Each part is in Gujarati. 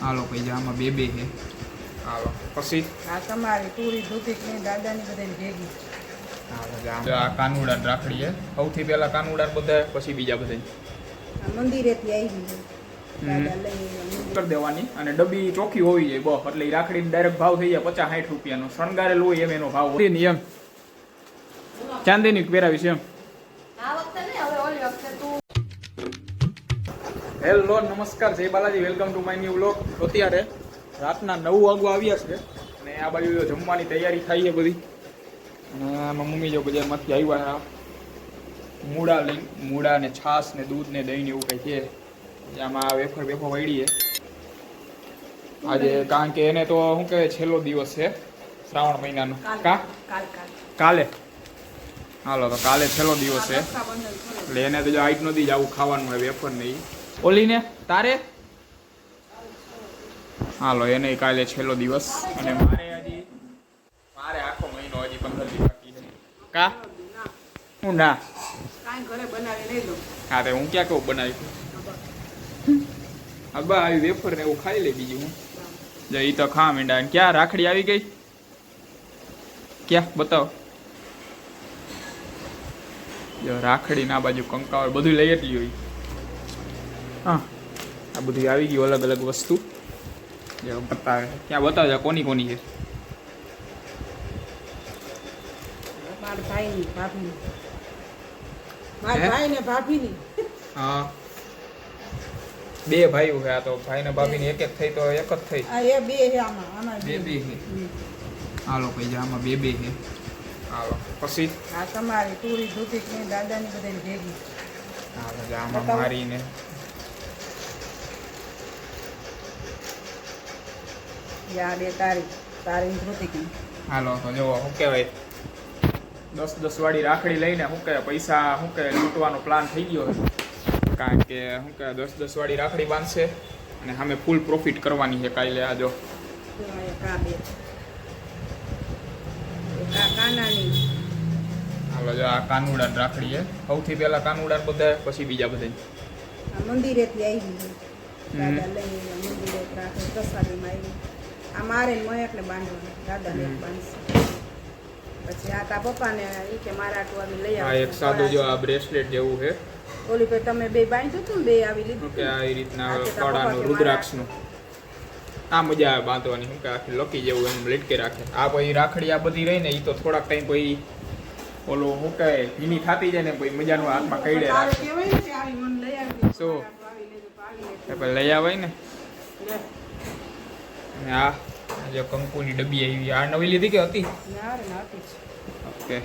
હાલો ભાઈ આમાં બે બે છે. હાલો પછી આ તમારી પૂરી ધોતી ને દાદાની બધાની ભેગી. આ કાનુડા રાખડી છે. સૌથી પહેલા કાનુડા બધા, પછી બીજા બધા આ મંદિરેથી આવી ગઈ દાદા લઈ કરી દેવાની. અને ડબ્બી ચોખ્ખી હોવી જોઈએ બસ, એટલે રાખડી ડાયરેક્ટ ભાવ થઈ જાય 50-60 રૂપિયાનો. શણગારેલ હોય એમ એનો ભાવ હોય એમ. ચાંદીની પહેરાવી છે એમ. હેલો નમસ્કાર, જય Balaji, welcome to my new vlog. અત્યારે રાતના 9 વાગવા આવ્યા છે અને આ બાજુ જમવાની તૈયારી થાય છે બધી. અને આમાં મમ્મી જો બજારમાંથી આવ્યા મૂળા લઈને, મૂળા ને છાશ ને દૂધ ને દહીં ને એવું કંઈ છે. આમાં વેફર વળી છે આજે, કારણ કે એને તો શું કહેવાય છેલ્લો દિવસ છે શ્રાવણ મહિનાનો. કાલે હાલો તો કાલે છેલ્લો દિવસ છે એટલે એને તો જો આઈટ નથી જ આવું ખાવાનું હોય વેફર ને ઈ. ઓલીને તારે હાલો એને કાલે છેલ્લો દિવસ. અને મારે આખો મહિનો હજી 15 દિવસ બાકી છે. કા હું ના કાંઈ ઘરે બનાવી લઈ લો. હા તે હું ક્યાં કહું બનાવી અબ્બા આવી વેફર ને એવું ખાઈ લે. બીજું હું જો ઈ તો ખા મીંડા. ક્યાં રાખડી આવી ગઈ? ક્યાં બતાવો. જો રાખડી ના બાજુ કંકાવર બધું લઈ એટલી હોય. હા આ બધું આવી ગયું અલગ અલગ વસ્તુ જે બતાવે. ક્યાં બતાવજો કોની કોની છે? મારા ભાઈની ભાભીની. મારા ભાઈ ને ભાભીની. હા બે ભાઈઓ છે. આ તો ભાઈ ને ભાભી ની એક એક થઈ તો એક જ થઈ. આ એ બે છે આમાં બે બે છે. હાલો ભાઈ આમાં બે બે છે. હાલો પછી આ તમારી પૂરી ધોતી ને દાદાની બધાની ભેગી. હાલો આમાં મારીને યાદ એ તારી ધોતી. હાલો તો જો શું કહેવાય 10-10 વાળી રાખડી લઈને શું કહેવાય પૈસા શું કહેવાય લૂંટવાનો પ્લાન થઈ ગયો છે. કારણ કે શું કહેવાય 10-10 વાળી રાખડી બાંધશે અને સામે ફૂલ પ્રોફિટ કરવાની છે કાલે. આ જો હાલો જો આ કાનુડા રાખડી છે. સૌથી પહેલા કાનુડા બધા, પછી બીજા બધા મંદિરેથી આવી ગઈ દાદા લઈ મંદિરે રાખડી પ્રસાદીમાં આવી. આ મારે મોય એટલે બાંધવાનું દાદાને બાંધશે. પછી આ તા પપ્પાને ઈ કે મારા આટલું લઈ આ એક સાદું જો આ બ્રેસલેટ જેવું છે. ઓલી ભાઈ તમે બે બાંધ્યું હતું ને બે આવી લીધું કે આ રીતના કડાનું રુદ્રાક્ષનું. આ મજા આવે બાંધવાની. શું કે આખી લકી જેવું એમ લટકે રાખે. આ પછી રાખડી આ બધી રહી ને એ તો થોડાક ટાઈમ પછી ઓલું શું કહે ભીની થતી જાય ને પછી મજાનું હાથમાં કઈડે રાખે. શું લઈ આવાય ને. અને આ જે કંકુની ડબ્બી આવી આ નવી લીધી કે હતી? ઓકે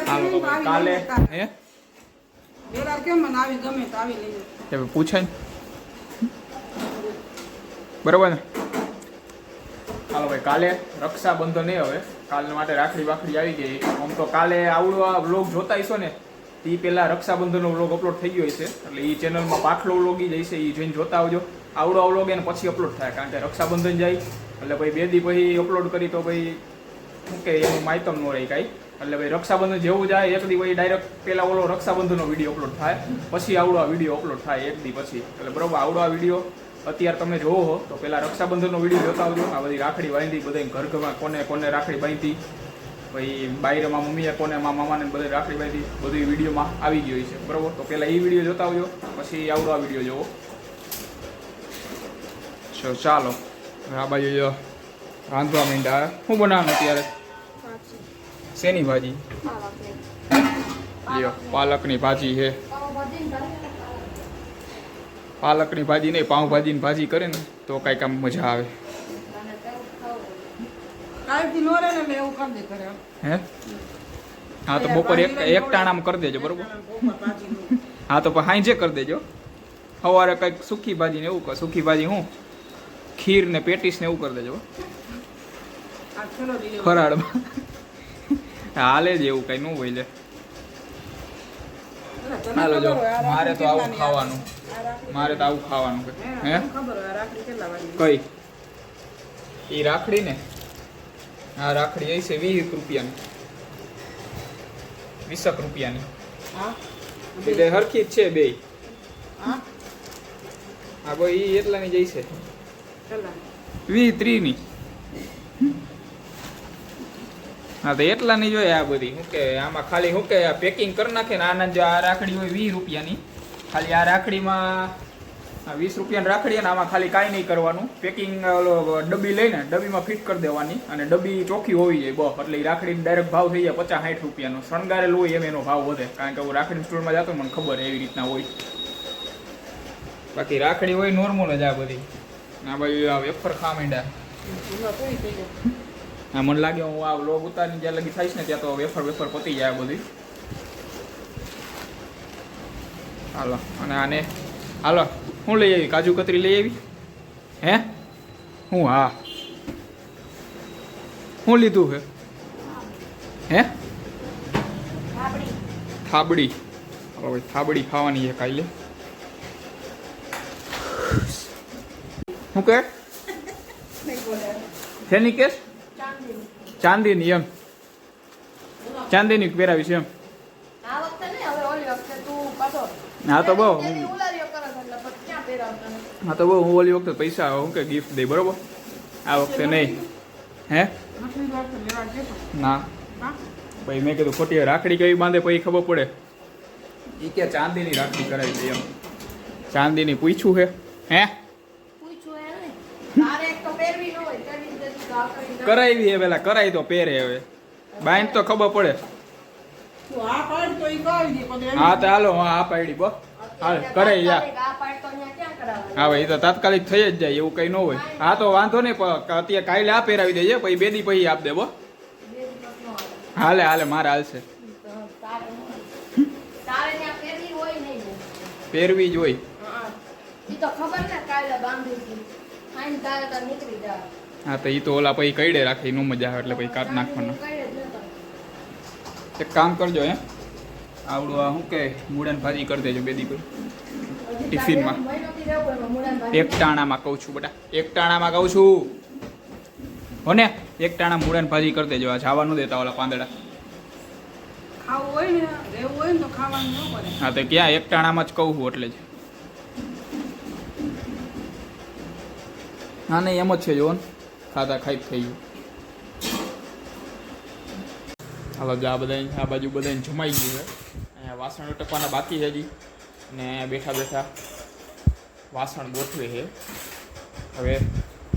હાલો તો કાલે હે પૂછાય બરોબર ને. હાલો ભાઈ કાલે રક્ષાબંધન એ હવે કાલ માટે રાખડી વાખડી આવી ગઈ. આમ તો કાલે આવડો આ વ્લોગ જોતા હશો ને એ પહેલાં રક્ષાબંધનનો વ્લોગ અપલોડ થઈ ગયો છે એટલે એ ચેનલમાં પાછલો વ્લોગ જઈ છે. એ જોઈને જોતા આવજો. આવડો વ્લોગ એને પછી અપલોડ થાય કારણ કે રક્ષાબંધન જાય એટલે ભાઈ 2 દી પછી અપલોડ કરી તો ભાઈ શું કે એનું માહિતમ ન રહી કાંઈ. એટલે ભાઈ રક્ષાબંધન જેવું જાય એક દી પછી ડાયરેક્ટ પહેલાં ઓલો રક્ષાબંધનનો વિડીયો અપલોડ થાય, પછી આવડો આ વિડીયો અપલોડ થાય એક દી પછી. એટલે બરાબર આવડો આ વિડીયો અત્યારે તમે જોવો હો તો પહેલાં રક્ષાબંધનનો વિડીયો જોતા આવજો. આ બધી રાખડી બાંધી બધા ઘરમાં કોને કોને રાખડી બાંધી, ભાઈ બાયરમાં મમ્મીએ કોને મામાને બધી રાખડી બાંધી બધી વિડીયોમાં આવી ગયો છે બરાબર. તો પહેલાં એ વિડીયો જોતા આવજો પછી આવડો આ વિડીયો જોવો. ચાલો આ બાજુ જો રાંધવા માંડ્યા. શું બનાવવાનું અત્યારે? શેની ભાજી? લ્યો પાલકની ભાજી છે. પાલકની ભાજી નહીં પાઉંભાજીની ભાજી કરે ને તો કાંઈક આમ મજા આવે. હે હા તો બપોર એક ટાણામાં કરી દેજો બરોબર. હા તો સાંજે કરી દેજો. સવારે કંઈક સૂકી ભાજી ને એવું સૂકી ભાજી હું ખીર ને પેટીસ ને એવું કરી દેજો ફરાળમાં. હાલે જ એવું કઈ ન હોય લે. હાલો જો મારે તો આવું ખાવાનું. હે કઈ એ રાખડી ને આ રાખડી એ છે 20 રૂપિયાની 20 રૂપિયાની. એટલે હરખી જ છે બે. આ કોઈ ઈ એટલાની જઈ છે ચલા 20-30 હા તો એટલાની જોઈએ આ બધી શું કે આમાં ખાલી શું કે પેકિંગ કરી નાખે ને આનંદ જો આ રાખડી હોય 20 રૂપિયાની ખાલી આ રાખડીમાં 20 રૂપિયાની રાખડી અને આમાં ખાલી કાંઈ નહીં કરવાનું પેકિંગ ડબ્બી લઈને ડબ્બીમાં ફિટ કરી દેવાની અને ડબ્બી ચોખ્ખી હોવી જોઈએ બસ એટલે એ રાખડીનો ડાયરેક્ટ ભાવ થઈ જાય 50-60 રૂપિયાનો શણગારેલું હોય એમ એનો ભાવ વધે કારણ કે હું રાખડી સ્ટોરમાં જતો મને ખબર એવી રીતના હોય બાકી રાખડી હોય નોર્મલ જ આ બધી આ બાજુ આ વેફર ખા માંડ્યા હા મને લાગે હું આ લોગ ઉતારીને જ્યાં લગી થઈશ ને ત્યાં તો વેફર પતી જાય આ બધી હાલો અને આને હાલો હું લઈ આવી કાજુ કતરી લઈ આવી હે હું હા શું લીધું છે હે થાબડી હાલો ભાઈ થાબડી ખાવાની છે કાલે શું કે શેની કેસ ચાંદીની એમ ચાંદીની પહેરાવી છે એમ હા તો બહુ હા તો બહુ હું ઓલી વખતે પૈસા હું કે ગિફ્ટ દઈ બરોબર આ વખતે નહીં હે ના ભાઈ મેં કીધું ખોટી રાખડી કેવી બાંધે પછી ખબર પડે એ કે ચાંદીની રાખડી કરાવી દે એમ ચાંદીની પૂછ્યું છે હે કરાવી હે પેલા કરાવી તો પહેરે હવે બાઈન તો ખબર પડે હા તો હાલો હા આ પાડી બો હાલ કરાઈ જા હા ભાઈ એ તો તાત્કાલિક થઈ જ જાય એવું કઈ ન હોય હા તો વાંધો નહીં અત્યારે કાલે આ પહેરાવી દેજે પછી 2 દી પછી આપ દે બો હાલે હાલે મારે હાલશે પહેરવી જ હોય હા તો એ તો ઓલા પછી કઈડે રાખે નો મજા આવે એટલે પછી કાઢ નાખવાનો એક કામ કરજો હે આવડું આ શું કે મૂળાની ભાજી કરી દેજો 2 દી પછી ટિફિનમાં એક ટાણામાં કહું છું બેટા એક ટાણામાં કહું છું હો ને એક ટાણા મૂળાની ભાજી કરી દેજો આ જવા ન દેતા ઓલા પાંદડા હા તો ક્યાં એક ટાણામાં જ કહું છું એટલે જ હા નહીં એમ જ છે જોન ખાતા ખાઈ થઈ ગયું હાલો આ બધા આ બાજુ બધાને જમાઈ ગયું છે અહીંયા વાસણ ઉટકવાના બાકી છે હજી ને બેઠા બેઠા વાસણ ગોઠવે છે હવે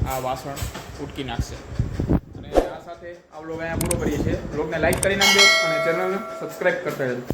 આ વાસણ ઉટકી નાખશે અને આ સાથે આ વ્લોગ અહીંયા પૂરો કરીએ છીએ વ્લોગને લાઈક કરી નાખજો અને ચેનલને સબસ્ક્રાઈબ કરતા રહેજો